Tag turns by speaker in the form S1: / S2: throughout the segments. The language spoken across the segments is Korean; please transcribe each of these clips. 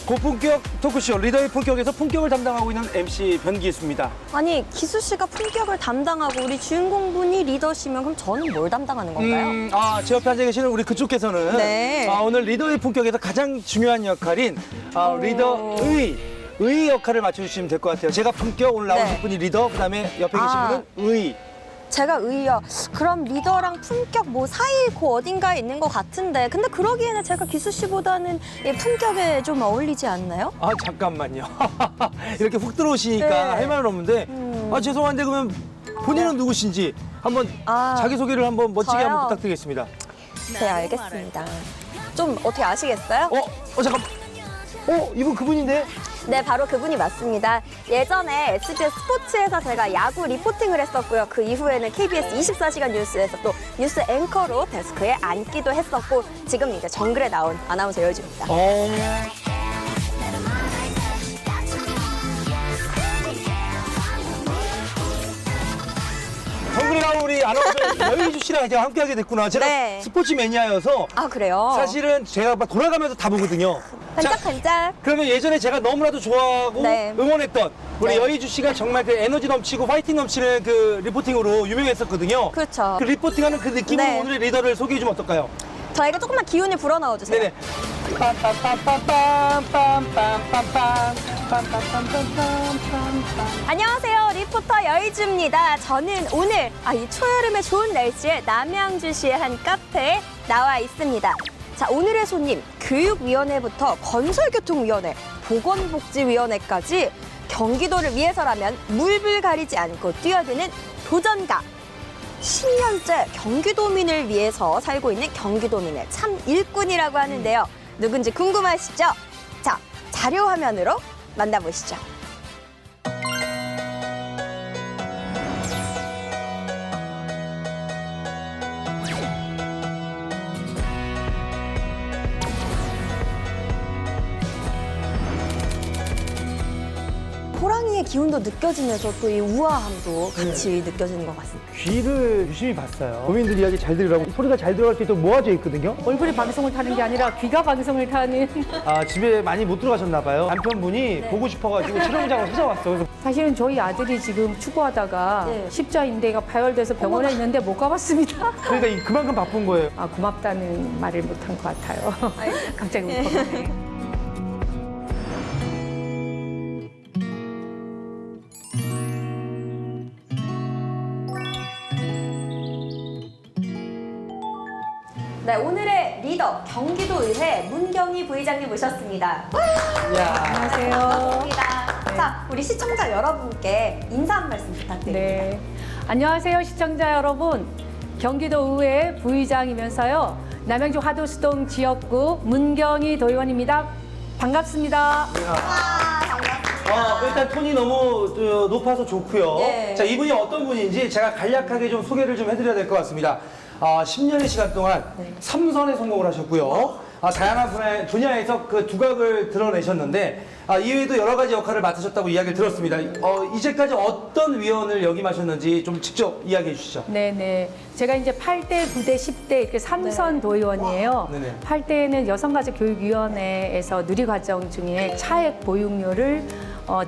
S1: 고품격 토크쇼 리더의 품격에서 품격을 담당하고 있는 MC 변기수입니다.
S2: 아니, 기수 씨가 품격을 담당하고 우리 주인공분이 리더시면 그럼 저는 뭘 담당하는 건가요?
S1: 제 옆에 앉아 계시는 우리 그쪽께서는
S2: 네.
S1: 오늘 리더의 품격에서 가장 중요한 역할인 리더의 역할을 맞춰주시면 될 것 같아요. 제가 품격, 오늘 나오실
S2: 네.
S1: 분이 리더, 그다음에 옆에 계신 분은 의.
S2: 제가 의요. 그럼 리더랑 품격 뭐 사이 그 어딘가에 있는 것 같은데 근데 그러기에는 제가 기수 씨보다는 이 품격에 좀 어울리지 않나요?
S1: 잠깐만요. 이렇게 훅 들어오시니까
S2: 네.
S1: 할 말은 없는데 죄송한데 그러면 본인은 누구신지 한번 자기소개를 한번 멋지게
S2: 저요?
S1: 한번 부탁드리겠습니다.
S2: 네, 알겠습니다. 좀 어떻게 아시겠어요?
S1: 잠깐만. 이분 그분인데?
S2: 네, 바로 그분이 맞습니다. 예전에 SBS 스포츠에서 제가 야구 리포팅을 했었고요. 그 이후에는 KBS 24시간 뉴스에서 또 뉴스 앵커로 데스크에 앉기도 했었고 지금 이제 정글에 나온 아나운서 여주입니다.
S1: 정글에 나온 우리 아나운서 여의주 씨랑 이제 함께하게 됐구나. 제가
S2: 네.
S1: 스포츠 매니아여서
S2: 아, 그래요?
S1: 사실은 제가 막 돌아가면서 다 보거든요.
S2: 반짝반짝.
S1: 그러면 예전에 제가 너무나도 좋아하고
S2: 네.
S1: 응원했던 우리
S2: 네.
S1: 여의주 씨가 정말 그 에너지 넘치고 파이팅 넘치는 그 리포팅으로 유명했었거든요.
S2: 그렇죠.
S1: 그 리포팅하는 그 느낌으로
S2: 네.
S1: 오늘의 리더를 소개해주면 어떨까요?
S2: 저에게 조금만 기운을 불어넣어주세요.
S1: 네네.
S2: 안녕하세요. 리포터 여의주입니다. 저는 오늘 이 초여름의 좋은 날씨에 남양주시의 한 카페에 나와 있습니다. 자, 오늘의 손님 교육위원회부터 건설교통위원회, 보건복지위원회까지 경기도를 위해서라면 물불 가리지 않고 뛰어드는 도전가. 10년째 경기도민을 위해서 살고 있는 경기도민의 참 일꾼이라고 하는데요. 누군지 궁금하시죠? 자, 자료 화면으로 만나보시죠. 호랑이의 기운도 느껴지면서 또 이 우아함도 같이 느껴지는 것 같습니다.
S1: 귀를 유심히 봤어요. 도민들 이야기 잘 들으라고 소리가 잘 들어갈 수 있도록 모아져 있거든요.
S3: 얼굴이 방송을 타는 게 아니라 귀가 방송을 타는.
S1: 집에 많이 못 들어가셨나 봐요. 남편분이 보고 싶어가지고 촬영장을 찾아왔어. 그래서
S3: 사실은 저희 아들이 지금 축구하다가
S2: 네.
S3: 십자인대가 파열돼서 병원에 있는데 못 가봤습니다.
S1: 그러니까 그만큼 바쁜 거예요.
S3: 고맙다는 말을 못한 것 같아요. 갑자기 울컥하네.
S2: 네, 오늘의 리더 경기도의회 문경희 부의장님 모셨습니다.
S3: 안녕하세요.
S2: 반갑습니다. 자, 우리 시청자 여러분께 인사 한 말씀 부탁드립니다.
S3: 네. 안녕하세요, 시청자 여러분. 경기도의회 부의장이면서요. 남양주 하도수동 지역구 문경희 도의원입니다. 반갑습니다.
S1: 일단 톤이 너무 높아서 좋고요.
S2: 네.
S1: 자, 이분이 어떤 분인지 제가 간략하게 좀 소개를 좀 해드려야 될 것 같습니다. 10년의 시간 동안 삼선에 성공을 하셨고요. 다양한 분야에서 그 두각을 드러내셨는데 이외에도 여러 가지 역할을 맡으셨다고 이야기를 들었습니다. 이제까지 어떤 위원을 역임하셨는지 좀 직접 이야기해 주시죠.
S3: 네네. 제가 이제 8대, 9대, 10대 이렇게 삼선 도의원이에요.
S1: 네네.
S3: 8대는 여성가족교육위원회에서 누리과정 중에 차액 보육료를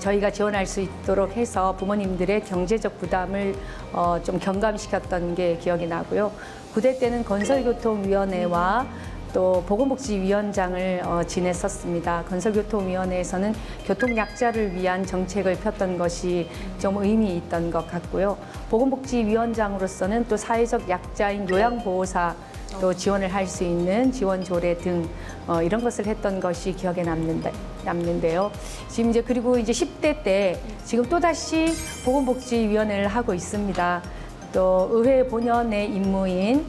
S3: 저희가 지원할 수 있도록 해서 부모님들의 경제적 부담을 좀 경감시켰던 게 기억이 나고요. 9대 때는 건설교통위원회와 또 보건복지위원장을 지냈었습니다. 건설교통위원회에서는 교통약자를 위한 정책을 폈던 것이 좀 의미 있던 것 같고요. 보건복지위원장으로서는 또 사회적 약자인 요양보호사 또 지원을 할 수 있는 지원 조례 등 이런 것을 했던 것이 기억에 남는데요. 지금 이제 그리고 이제 10대 때 지금 또다시 보건복지위원회를 하고 있습니다. 또 의회 본연의 임무인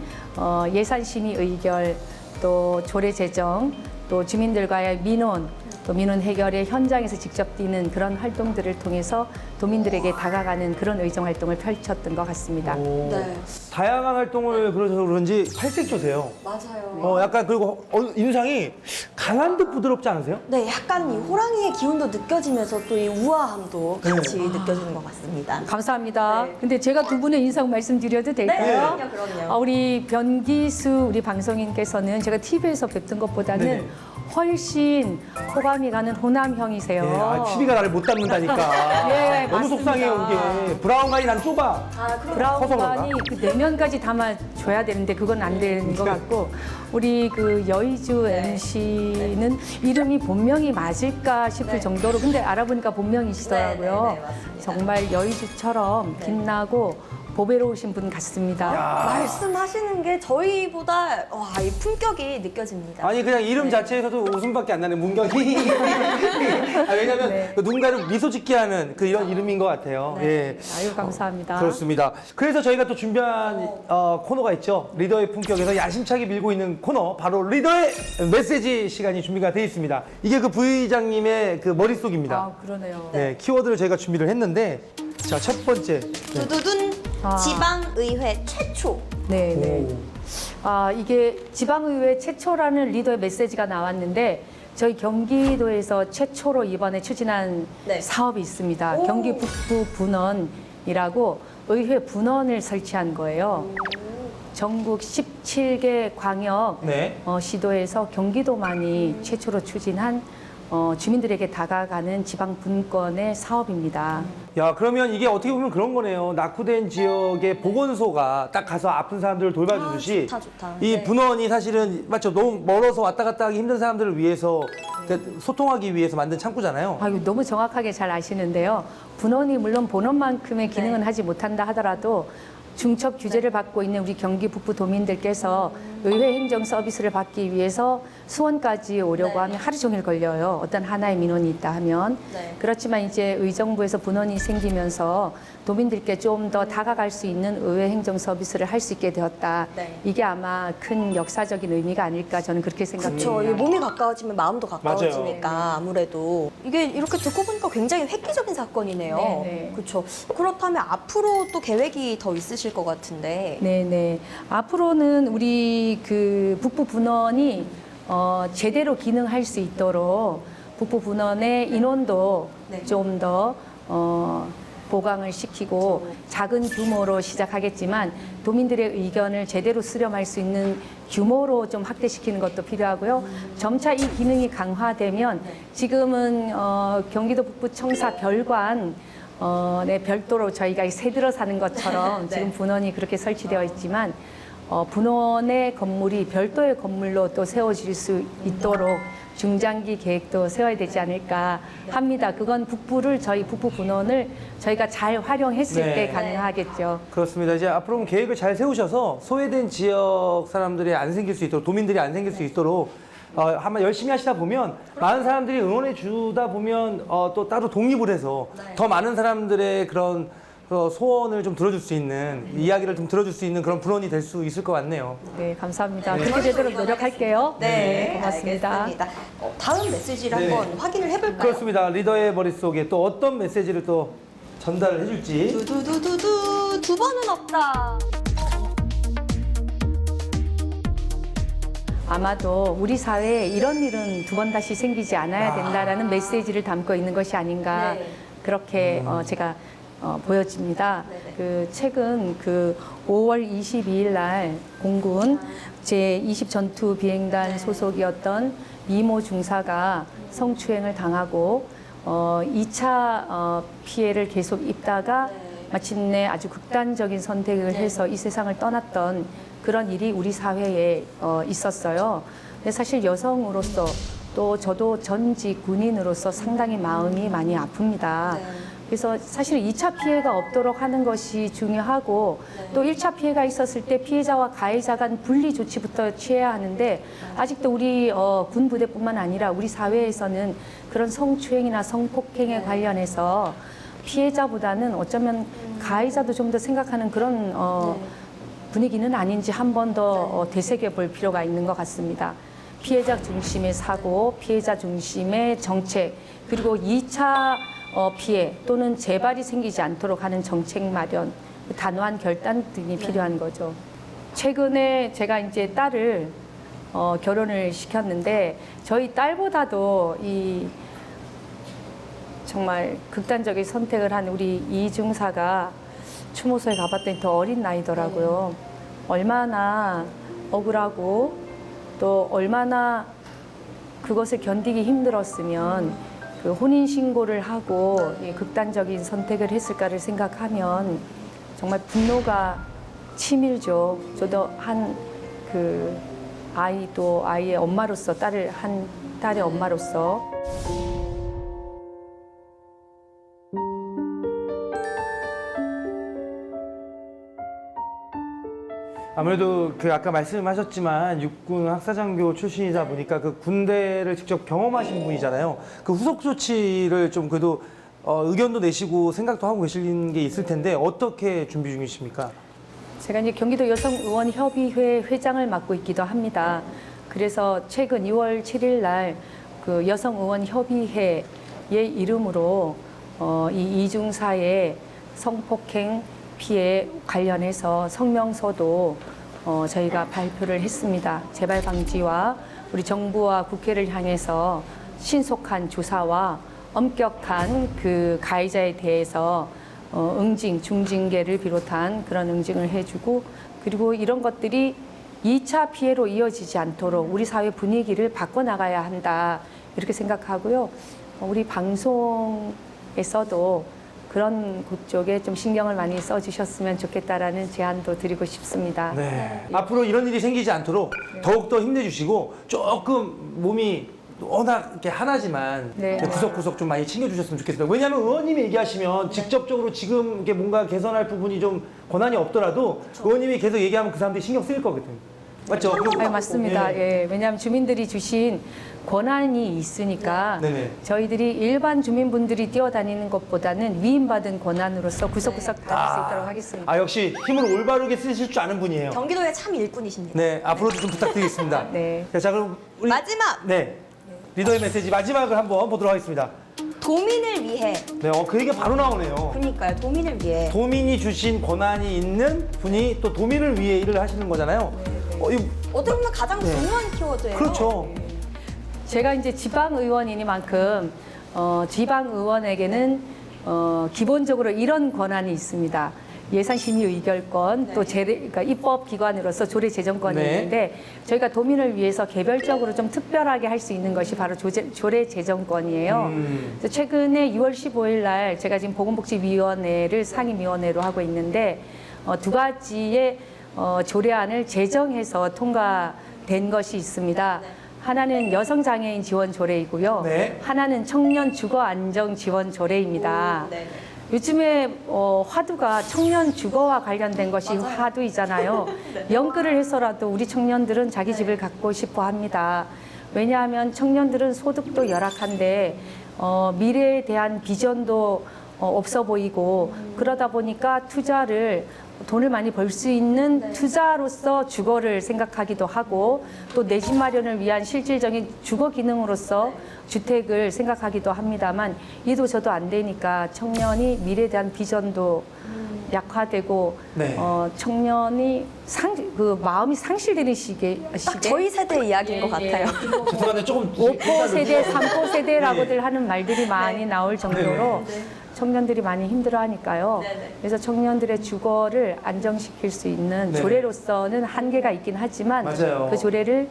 S3: 예산심의 의결, 또 조례 제정, 또 주민들과의 민원, 또 민원 해결의 현장에서 직접 뛰는 그런 활동들을 통해서 도민들에게 다가가는 그런 의정 활동을 펼쳤던 것 같습니다.
S2: 네.
S1: 다양한 활동을 그러셔서 그런지 팔색조세요.
S2: 맞아요.
S1: 약간 그리고 인상이 강한 듯 부드럽지 않으세요?
S2: 네, 약간 이 호랑이의 기운도 느껴지면서 또 이 우아함도 같이
S1: 네.
S2: 느껴지는 것 같습니다.
S3: 감사합니다.
S2: 네.
S3: 근데 제가 두 분의 인상 말씀드려도 될까요?
S2: 네, 그럼요.
S3: 우리 변기수 우리 방송인께서는 제가 TV에서 뵙던 것보다는
S1: 네네.
S3: 훨씬 호감이 가는 호남형이세요.
S1: TV가 나를 못 담는다니까.
S3: 예,
S1: 너무
S3: 맞습니다.
S1: 속상해요, 이게. 브라운관이 난 좁아.
S3: 브라운
S1: 커서
S3: 관이 그 내면까지 담아줘야 되는데 그건 안 되는 것 같고 우리 그 여의주 MC는 이름이 본명이 맞을까 싶을 정도로 근데 알아보니까 본명이시더라고요.
S2: 네, 맞습니다.
S3: 정말 여의주처럼 빛나고 보배로우신 분 같습니다.
S2: 말씀하시는 게 저희보다 이 품격이 느껴집니다.
S1: 아니 그냥 이름 자체에서도 웃음밖에 안 나네 문경이. 왜냐면
S3: 네.
S1: 그 누군가를 미소 짓게 하는 그 이런 이름인 것 같아요. 예.
S3: 아유 감사합니다.
S1: 그렇습니다. 그래서 저희가 또 준비한 코너가 있죠. 리더의 품격에서 야심차게 밀고 있는 코너 바로 리더의 메시지 시간이 준비가 되어 있습니다. 이게 그 부의장님의 그 머릿속입니다.
S3: 아 그러네요.
S1: 네, 키워드를 저희가 준비를 했는데 자, 첫 번째.
S2: 두두둔
S3: 아.
S2: 지방의회 최초.
S3: 네, 네. 이게 지방의회 최초라는 리더의 메시지가 나왔는데 저희 경기도에서 최초로 이번에 추진한
S2: 네.
S3: 사업이 있습니다.
S2: 오.
S3: 경기 북부 분원이라고 의회 분원을 설치한 거예요. 전국 17개 광역
S1: 네.
S3: 시도에서 경기도만이 최초로 추진한 주민들에게 다가가는 지방 분권의 사업입니다.
S1: 야, 그러면 이게 어떻게 보면 그런 거네요. 낙후된 지역의 보건소가 딱 가서 아픈 사람들을 돌봐주듯이
S2: 좋다.
S1: 이
S2: 네.
S1: 분원이 사실은 맞죠. 너무 멀어서 왔다 갔다 하기 힘든 사람들을 위해서 그러니까 소통하기 위해서 만든 창구잖아요.
S3: 아유, 너무 정확하게 잘 아시는데요. 분원이 물론 본원만큼의 기능은 하지 못한다 하더라도 중첩 규제를 받고 있는 우리 경기 북부 도민들께서 의회 행정 서비스를 받기 위해서 수원까지 오려고 하면 하루 종일 걸려요. 어떤 하나의 민원이 있다 하면.
S2: 네.
S3: 그렇지만 이제 의정부에서 분원이 생기면서 도민들께 좀 더 다가갈 수 있는 의회 행정 서비스를 할 수 있게 되었다.
S2: 네.
S3: 이게 아마 큰 역사적인 의미가 아닐까 저는 그렇게 생각합니다.
S2: 그렇죠. 몸이 가까워지면 마음도 가까워지니까 아무래도 이게 이렇게 듣고 보니까 굉장히 획기적인 사건이네요.
S3: 네, 네.
S2: 그렇죠. 그렇다면 앞으로 또 계획이 더 있으실 것 같은데.
S3: 네네. 앞으로는 우리 그 북부 분원이 제대로 기능할 수 있도록 북부 분원의 인원도
S2: 네.
S3: 좀 더 보강을 시키고 작은 규모로 시작하겠지만 도민들의 의견을 제대로 수렴할 수 있는 규모로 좀 확대시키는 것도 필요하고요. 점차 이 기능이 강화되면 지금은 경기도 북부청사 별관 네, 별도로 저희가 새들어 사는 것처럼
S2: 네.
S3: 지금 분원이 그렇게 설치되어 있지만 분원의 건물이 별도의 건물로 또 세워질 수 있도록 중장기 계획도 세워야 되지 않을까 합니다. 그건 저희 북부 분원을 저희가 잘 활용했을
S1: 네.
S3: 때 가능하겠죠.
S1: 그렇습니다. 이제 앞으로는 계획을 잘 세우셔서 소외된 지역 사람들이 안 생길 수 있도록 도민들이 안 생길 수 있도록 한번 열심히 하시다 보면 많은 사람들이 응원해 주다 보면 또 따로 독립을 해서 더 많은 사람들의 그런 소원을 좀 들어줄 수 있는 이야기를 좀 들어줄 수 있는 그런 분원이 될 수 있을 것 같네요.
S3: 네, 감사합니다. 그렇게 되도록 노력할게요.
S2: 네,
S3: 고맙습니다.
S2: 알겠습니다. 다음 메시지를
S1: 네.
S2: 한번 확인을 해볼까요?
S1: 그렇습니다. 리더의 머릿속에 또 어떤 메시지를 또 전달을 해줄지.
S2: 두두두두두 두 번은 없다.
S3: 아마도 우리 사회에 이런 일은 두 번 다시 생기지 않아야 된다라는 메시지를 담고 있는 것이 아닌가
S2: 네.
S3: 그렇게 제가 보여집니다.
S2: 네네.
S3: 그 최근 그 5월 22일 날 공군 제20 전투 비행단
S2: 네.
S3: 소속이었던 이모 중사가 성추행을 당하고 2차 피해를 계속 입다가
S2: 네.
S3: 마침내 아주 극단적인 선택을 해서 이 세상을 떠났던 그런 일이 우리 사회에 있었어요. 근데 사실 여성으로서 또 저도 전직 군인으로서 상당히 마음이 많이 아픕니다.
S2: 네.
S3: 그래서 사실 2차 피해가 없도록 하는 것이 중요하고 또 1차 피해가 있었을 때 피해자와 가해자 간 분리 조치부터 취해야 하는데 아직도 우리 군 부대뿐만 아니라 우리 사회에서는 그런 성추행이나 성폭행에 관련해서 피해자보다는 어쩌면 가해자도 좀 더 생각하는 그런 분위기는 아닌지 한 번 더 되새겨 볼 필요가 있는 것 같습니다. 피해자 중심의 사고, 피해자 중심의 정책, 그리고 2차 피해 또는 재발이 생기지 않도록 하는 정책 마련, 단호한 결단 등이 필요한 거죠. 최근에 제가 이제 딸을 결혼을 시켰는데 저희 딸보다도 이 정말 극단적인 선택을 한 우리 이중사가 추모소에 가봤더니 더 어린 나이더라고요. 얼마나 억울하고 또 얼마나 그것을 견디기 힘들었으면 그 혼인 신고를 하고 이 극단적인 선택을 했을까를 생각하면 정말 분노가 치밀죠. 저도 한 그 아이도 아이의 엄마로서 한 딸의 엄마로서.
S1: 아무래도 그 아까 말씀하셨지만 육군 학사장교 출신이다 보니까 그 군대를 직접 경험하신 분이잖아요. 그 후속 조치를 좀 그래도 의견도 내시고 생각도 하고 계시는 게 있을 텐데 어떻게 준비 중이십니까?
S3: 제가 이제 경기도 여성의원협의회 회장을 맡고 있기도 합니다. 그래서 최근 2월 7일 날 그 여성의원협의회의 이름으로 이 이중사의 성폭행 피해 관련해서 성명서도 저희가 발표를 했습니다. 재발 방지와 우리 정부와 국회를 향해서 신속한 조사와 엄격한 그 가해자에 대해서 응징, 중징계를 비롯한 그런 응징을 해주고 그리고 이런 것들이 2차 피해로 이어지지 않도록 우리 사회 분위기를 바꿔나가야 한다 이렇게 생각하고요. 우리 방송에서도 그런 쪽에 좀 신경을 많이 써주셨으면 좋겠다라는 제안도 드리고 싶습니다.
S1: 네. 앞으로 이런 일이 생기지 않도록 더욱더 힘내주시고 조금 몸이 워낙 이렇게 하나지만
S3: 네.
S1: 구석구석 좀 많이 챙겨주셨으면 좋겠습니다. 왜냐하면 의원님이 얘기하시면 직접적으로 지금 이렇게 뭔가 개선할 부분이 좀 권한이 없더라도 의원님이 계속 얘기하면 그 사람들이 신경 쓰일 거거든요. 맞죠?
S3: 네, 맞습니다. 예, 왜냐하면 주민들이 주신 권한이 있으니까
S1: 네네.
S3: 저희들이 일반 주민분들이 뛰어다니는 것보다는 위임받은 권한으로서 구석구석 다닐 수 있도록 하겠습니다.
S1: 역시 힘을 올바르게 쓰실 줄 아는 분이에요.
S2: 경기도의 참 일꾼이십니다.
S1: 네, 앞으로도 좀 부탁드리겠습니다.
S3: 네.
S1: 자, 그럼 우리
S2: 마지막
S1: 네 리더의 메시지 마지막을 한번 보도록 하겠습니다.
S2: 도민을 위해.
S1: 네, 그 얘기가 바로 나오네요.
S2: 그러니까요, 도민을 위해.
S1: 도민이 주신 권한이 있는 분이 또 도민을 위해 일을 하시는 거잖아요. 이거
S2: 어떻게 보면 가장
S1: 네.
S2: 중요한 키워드예요.
S1: 그렇죠.
S3: 제가 이제 지방의원이니만큼 지방의원에게는 기본적으로 이런 권한이 있습니다. 예산심의 의결권, 또 그러니까 입법기관으로서 조례제정권이
S1: 네.
S3: 있는데 저희가 도민을 위해서 개별적으로 좀 특별하게 할 수 있는 것이 바로 조례제정권이에요. 그래서 최근에 6월 15일 날 제가 지금 보건복지위원회를 상임위원회로 하고 있는데 두 가지의 조례안을 제정해서 통과된 것이 있습니다. 하나는 여성장애인 지원 조례이고요.
S1: 네.
S3: 하나는 청년 주거 안정 지원 조례입니다. 요즘에 화두가 청년 주거와 관련된 것이 화두이잖아요. 연끌을 해서라도 우리 청년들은 자기 집을 갖고 싶어 합니다. 왜냐하면 청년들은 소득도 열악한데 미래에 대한 비전도 없어 보이고 그러다 보니까 돈을 많이 벌 수 있는 투자로서 주거를 생각하기도 하고 또 내 집 마련을 위한 실질적인 주거 기능으로서 주택을 생각하기도 합니다만 이도 저도 안 되니까 청년이 미래에 대한 비전도 약화되고
S1: 네.
S3: 청년이 마음이 상실되는 시기에
S2: 딱 저희 세대 이야기인 것 같아요.
S1: 죄송한데 조금
S3: 5포 세대, 3포 세대라고들
S1: 네.
S3: 하는 말들이 많이 나올 정도로 청년들이 많이 힘들어하니까요. 그래서 청년들의 주거를 안정시킬 수 있는
S1: 네네.
S3: 조례로서는 한계가 있긴 하지만
S1: 맞아요.
S3: 그 조례를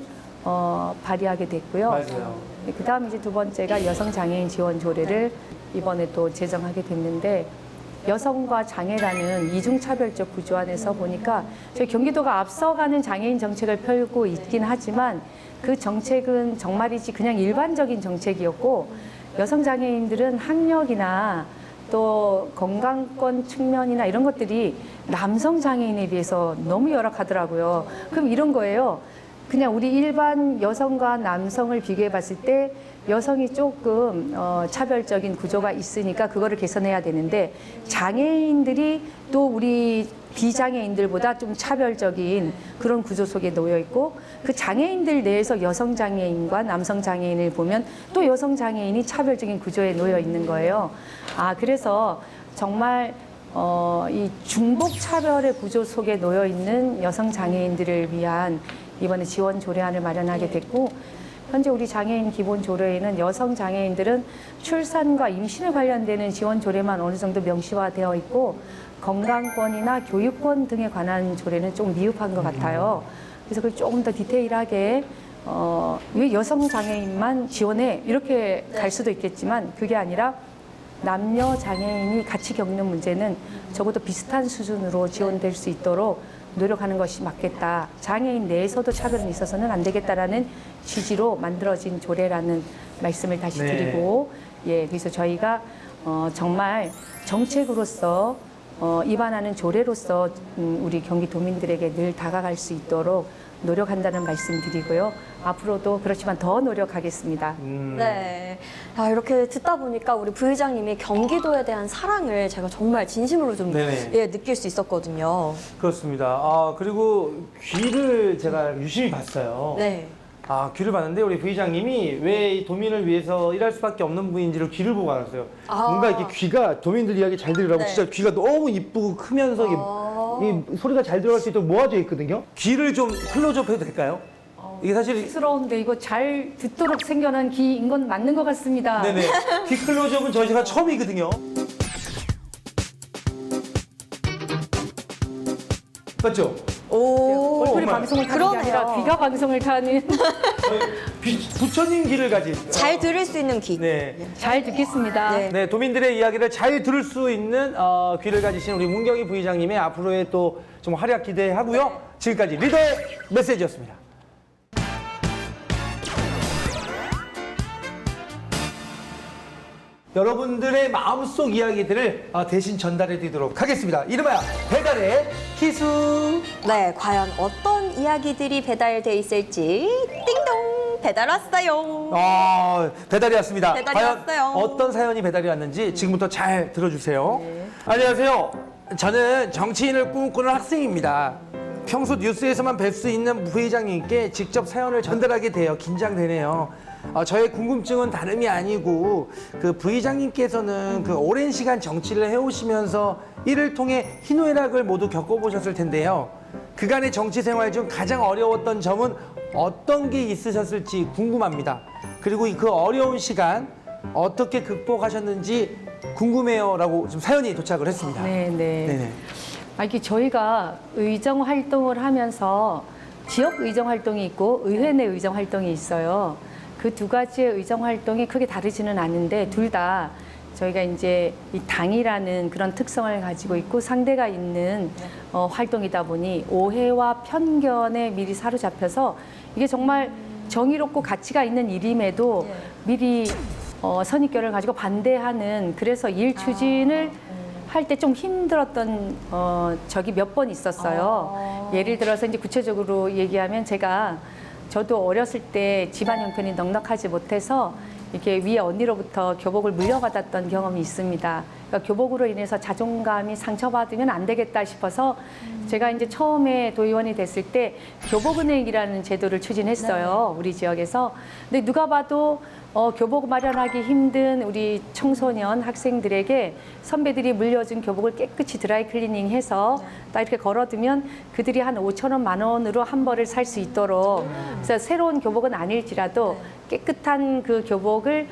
S3: 발의하게 됐고요.
S1: 맞아요.
S3: 그다음 이제 두 번째가 여성장애인 지원 조례를 이번에 또 제정하게 됐는데 여성과 장애라는 이중차별적 구조 안에서 보니까 저희 경기도가 앞서가는 장애인 정책을 펴고 있긴 하지만 그 정책은 정말이지 그냥 일반적인 정책이었고 여성 장애인들은 학력이나 또 건강권 측면이나 이런 것들이 남성 장애인에 비해서 너무 열악하더라고요. 그럼 이런 거예요. 그냥 우리 일반 여성과 남성을 비교해 봤을 때 여성이 조금 차별적인 구조가 있으니까 그거를 개선해야 되는데 장애인들이 또 우리 비장애인들보다 좀 차별적인 그런 구조 속에 놓여 있고 그 장애인들 내에서 여성 장애인과 남성 장애인을 보면 또 여성 장애인이 차별적인 구조에 놓여 있는 거예요. 그래서 정말 이 중복 차별의 구조 속에 놓여 있는 여성 장애인들을 위한 이번에 지원 조례안을 마련하게 됐고 현재 우리 장애인 기본 조례에는 여성 장애인들은 출산과 임신에 관련되는 지원 조례만 어느 정도 명시화되어 있고 건강권이나 교육권 등에 관한 조례는 좀 미흡한 것 같아요. 그래서 그걸 조금 더 디테일하게 왜 여성 장애인만 지원해 이렇게 갈 수도 있겠지만 그게 아니라 남녀 장애인이 같이 겪는 문제는 적어도 비슷한 수준으로 지원될 수 있도록 노력하는 것이 맞겠다. 장애인 내에서도 차별은 있어서는 안 되겠다라는 취지로 만들어진 조례라는 말씀을 다시 드리고 그래서 저희가 정말 정책으로서 입안하는 조례로서 우리 경기도민들에게 늘 다가갈 수 있도록 노력한다는 말씀 드리고요. 앞으로도 그렇지만 더 노력하겠습니다.
S2: 네. 이렇게 듣다 보니까 우리 부회장님이 경기도에 대한 사랑을 제가 정말 진심으로 좀 느낄 수 있었거든요.
S1: 그렇습니다. 그리고 귀를 제가 유심히 봤어요.
S2: 네.
S1: 귀를 봤는데 우리 부의장님이 왜 이 도민을 위해서 일할 수밖에 없는 분인지를 귀를 보고 알았어요. 뭔가 이렇게 귀가 도민들 이야기 잘 들으라고 진짜 귀가 너무 이쁘고 크면서 이 소리가 잘 들어갈 수 있도록 모아져 있거든요. 귀를 좀 클로즈업 해도 될까요? 이게 사실
S3: 쑥스러운데 이거 잘 듣도록 생겨난 귀인 건 맞는 것 같습니다.
S1: 네네. 귀 클로즈업은 저희가 처음이거든요. 맞죠?
S2: 오.
S3: 얼굴이
S1: 정말.
S3: 방송을 타는 게 아니라 귀가 방송을 타는.
S1: 부처님 귀를 가진.
S2: 잘 들을 수 있는 귀.
S1: 네.
S3: 잘 듣겠습니다.
S2: 네.
S1: 네, 도민들의 이야기를 잘 들을 수 있는 귀를 가지신 우리 문경희 부의장님의 앞으로의 또 좀 활약 기대하고요. 지금까지 리더의 메시지였습니다. 여러분들의 마음속 이야기들을 대신 전달해 드리도록 하겠습니다. 이름하여 배달의 키수.
S2: 네, 과연 어떤 이야기들이 배달돼 있을지 띵동 배달 왔어요.
S1: 배달이 왔습니다.
S2: 배달이
S1: 과연
S2: 왔어요.
S1: 어떤 사연이 배달이 왔는지 지금부터 잘 들어주세요. 안녕하세요. 저는 정치인을 꿈꾸는 학생입니다. 평소 뉴스에서만 뵐 수 있는 부회장님께 직접 사연을 전달하게 되어 긴장되네요. 저의 궁금증은 다름이 아니고 그 부의장님께서는 그 오랜 시간 정치를 해오시면서 이를 통해 희노애락을 모두 겪어보셨을 텐데요. 그간의 정치 생활 중 가장 어려웠던 점은 어떤 게 있으셨을지 궁금합니다. 그리고 그 어려운 시간 어떻게 극복하셨는지 궁금해요라고 좀 사연이 도착을 했습니다.
S3: 네네. 이게 저희가 의정 활동을 하면서 지역 의정 활동이 있고 의회 내 의정 활동이 있어요. 그 두 가지의 의정 활동이 크게 다르지는 않은데 둘 다 저희가 이제 이 당이라는 그런 특성을 가지고 있고 상대가 있는 활동이다 보니 오해와 편견에 미리 사로잡혀서 이게 정말 정의롭고 가치가 있는 일임에도 미리 선입견을 가지고 반대하는 그래서 일 추진을 할 때 좀 힘들었던 적이 몇 번 있었어요. 예를 들어서 이제 구체적으로 얘기하면 저도 어렸을 때 집안 형편이 넉넉하지 못해서 이렇게 위에 언니로부터 교복을 물려받았던 경험이 있습니다. 그러니까 교복으로 인해서 자존감이 상처받으면 안 되겠다 싶어서 제가 이제 처음에 도의원이 됐을 때 교복은행이라는 제도를 추진했어요. 우리 지역에서. 근데 누가 봐도 교복 마련하기 힘든 우리 청소년 학생들에게 선배들이 물려준 교복을 깨끗이 드라이 클리닝해서 딱 이렇게 걸어두면 그들이 한 5천 원, 만 원으로 한 벌을 살 수 있도록 그래서 새로운 교복은 아닐지라도 깨끗한 그 교복을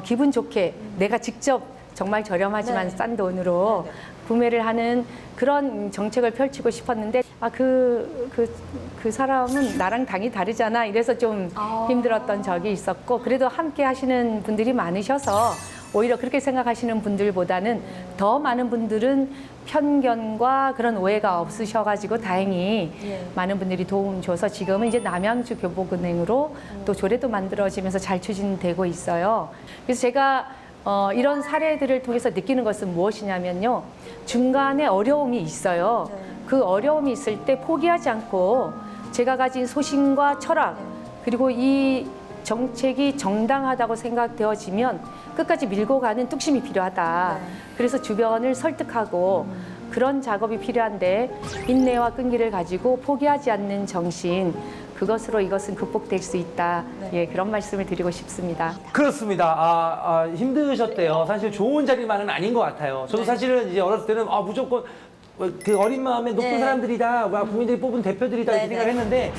S3: 기분 좋게 내가 직접 정말 저렴하지만 싼 돈으로 구매를 하는 그런 정책을 펼치고 싶었는데 그 사람은 나랑 당이 다르잖아 이래서 좀 힘들었던 적이 있었고 그래도 함께 하시는 분들이 많으셔서 오히려 그렇게 생각하시는 분들보다는 더 많은 분들은 편견과 그런 오해가 없으셔가지고 다행히 많은 분들이 도움 줘서 지금은 이제 남양주 교복은행으로 또 조례도 만들어지면서 잘 추진되고 있어요. 그래서 제가 이런 사례들을 통해서 느끼는 것은 무엇이냐면요. 중간에 어려움이 있어요. 그 어려움이 있을 때 포기하지 않고 제가 가진 소신과 철학 그리고 이 정책이 정당하다고 생각되어지면 끝까지 밀고 가는 뚝심이 필요하다. 그래서 주변을 설득하고 그런 작업이 필요한데 인내와 끈기를 가지고 포기하지 않는 정신, 그것으로 이것은 극복될 수 있다. 예, 그런 말씀을 드리고 싶습니다.
S1: 그렇습니다. 힘드셨대요. 사실 좋은 자리만은 아닌 것 같아요. 저도 사실은 이제 어렸을 때는 무조건 그 어린 마음에 높은
S2: 네.
S1: 사람들이다, 국민들이 뽑은 대표들이다 이렇게
S2: 네,
S1: 생각을
S2: 네.
S1: 했는데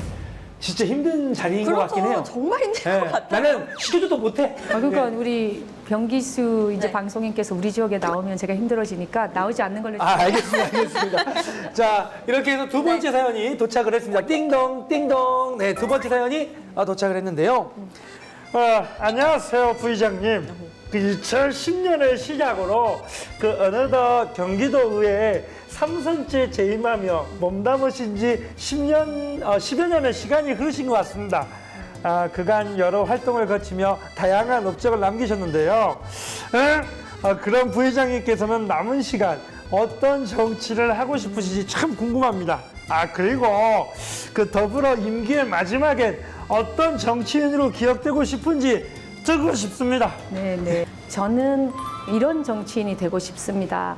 S1: 진짜 힘든 자리인 것 같긴 해요.
S2: 그렇죠. 정말 힘든
S1: 예,
S2: 것 같아요.
S1: 나는 시켜줘도 못해.
S3: 그러니까 우리 병기수 이제
S2: 네.
S3: 방송인께서 우리 지역에 나오면 제가 힘들어지니까 나오지 않는 걸로.
S1: 알겠습니다. 자, 이렇게 해서 두 번째 사연이 도착을 했습니다. 띵동, 띵동. 네, 두 번째 사연이 도착을 했는데요.
S4: 안녕하세요, 부의장님. 그 2010년을 시작으로 어느덧 경기도의회에 3선째 재임하며 몸담으신 지 10여 년의 시간이 흐르신 것 같습니다. 그간 여러 활동을 거치며 다양한 업적을 남기셨는데요. 그런 부의장님께서는 남은 시간 어떤 정치를 하고 싶으신지 참 궁금합니다. 그리고 더불어 임기의 마지막엔 어떤 정치인으로 기억되고 싶은지 듣고 싶습니다.
S3: 네. 저는 이런 정치인이 되고 싶습니다.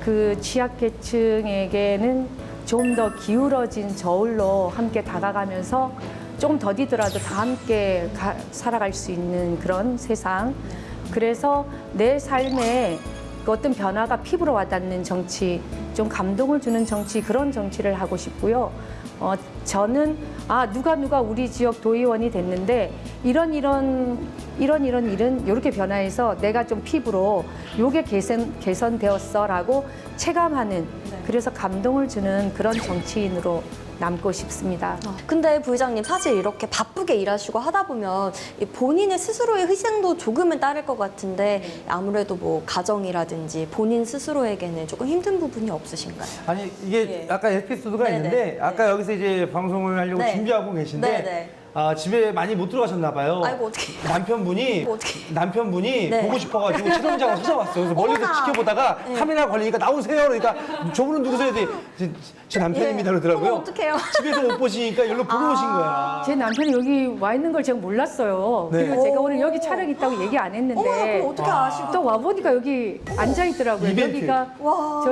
S3: 그 취약계층에게는 좀 더 기울어진 저울로 함께 다가가면서 조금 더디더라도 다 함께 살아갈 수 있는 그런 세상. 그래서 내 삶에 어떤 변화가 피부로 와닿는 정치, 좀 감동을 주는 정치, 그런 정치를 하고 싶고요. 저는 누가 우리 지역 도의원이 됐는데 이런 일은 이렇게 변화해서 내가 좀 피부로 요게 개선되었어라고 체감하는, 그래서 감동을 주는 그런 정치인으로 남고 싶습니다.
S2: 근데 부의장님, 사실 이렇게 바쁘게 일하시고 하다 보면 이 본인의 스스로의 희생도 조금은 따를 것 같은데 아무래도 뭐 가정이라든지 본인 스스로에게는 조금 힘든 부분이 없으신가요?
S1: 아니, 이게
S2: 예.
S1: 아까 에피소드가
S2: 네네.
S1: 있는데 아까 여기서 이제 방송을 하려고
S2: 네.
S1: 준비하고 계신데
S2: 네네.
S1: 집에 많이 못 들어가셨나 봐요.
S2: 아이고, 어떡해.
S1: 남편분이
S2: 네.
S1: 보고 싶어가지고 촬영장을 찾아왔어요. 그래서 멀리서
S2: 어머나.
S1: 지켜보다가 카메라 걸리니까 나오세요. 그러니까 저분은 누구세요? 제 남편입니다. 그러더라고요.
S2: 어머, 어떡해요.
S1: 집에서 못 보시니까 여기로 보러 오신 거야.
S3: 제 남편이 여기 와 있는 걸 제가 몰랐어요.
S1: 네.
S3: 그리고 제가
S2: 오.
S3: 오늘 여기 촬영 있다고 얘기 안 했는데
S2: 어머, 그럼 어떻게 아시고?
S3: 또 와보니까 여기 앉아 있더라고요.
S1: 이벤트.
S3: 여기가
S2: 와.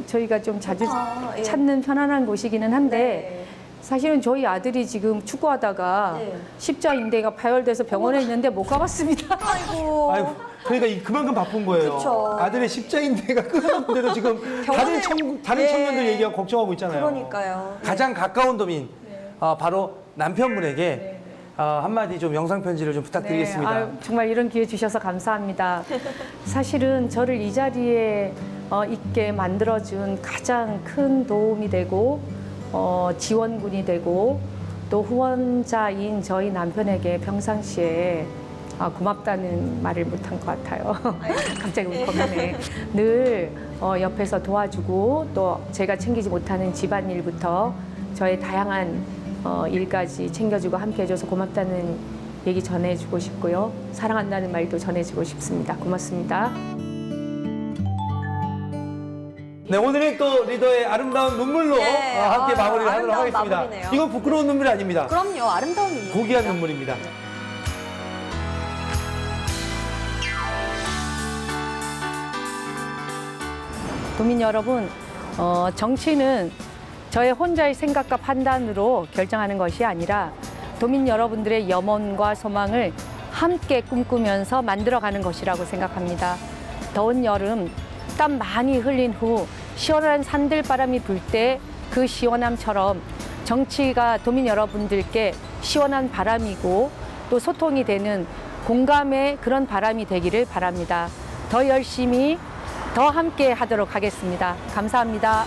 S3: 저희가 좀 자주
S2: 예.
S3: 찾는 편안한 곳이기는 한데
S2: 네.
S3: 사실은 저희 아들이 지금 축구하다가
S2: 네.
S3: 십자인대가 파열돼서 병원에 있는데 못 가봤습니다.
S2: 아이고.
S1: 아이고, 그러니까 그만큼 바쁜 거예요.
S2: 그쵸.
S1: 아들의 십자인대가 끊어졌는데도 지금 다른
S2: 예.
S1: 청년들 얘기가 걱정하고 있잖아요.
S2: 그러니까요.
S1: 가장 가까운 도민, 바로 남편분에게 한마디 좀 영상 편지를 좀 부탁드리겠습니다.
S3: 네, 정말 이런 기회 주셔서 감사합니다. 사실은 저를 이 자리에 있게 만들어준 가장 큰 도움이 되고 지원군이 되고 또 후원자인 저희 남편에게 평상시에 고맙다는 말을 못한 것 같아요. 갑자기 울컥하네. 늘 옆에서 도와주고 또 제가 챙기지 못하는 집안일부터 저의 다양한 일까지 챙겨주고 함께 해줘서 고맙다는 얘기 전해주고 싶고요. 사랑한다는 말도 전해주고 싶습니다. 고맙습니다.
S1: 네, 오늘은 또 리더의 아름다운 눈물로
S2: 네,
S1: 함께 마무리를 하도록
S2: 아름다운
S1: 하겠습니다.
S2: 마무리네요.
S1: 이건 부끄러운 눈물이 아닙니다.
S2: 그럼요. 아름다운 눈물.
S1: 고귀한 눈물입니다.
S3: 도민 여러분, 정치는 저의 혼자의 생각과 판단으로 결정하는 것이 아니라 도민 여러분들의 염원과 소망을 함께 꿈꾸면서 만들어가는 것이라고 생각합니다. 더운 여름, 땀 많이 흘린 후 시원한 산들바람이 불 때 그 시원함처럼 정치가 도민 여러분들께 시원한 바람이고 또 소통이 되는 공감의 그런 바람이 되기를 바랍니다. 더 열심히 더 함께 하도록 하겠습니다. 감사합니다.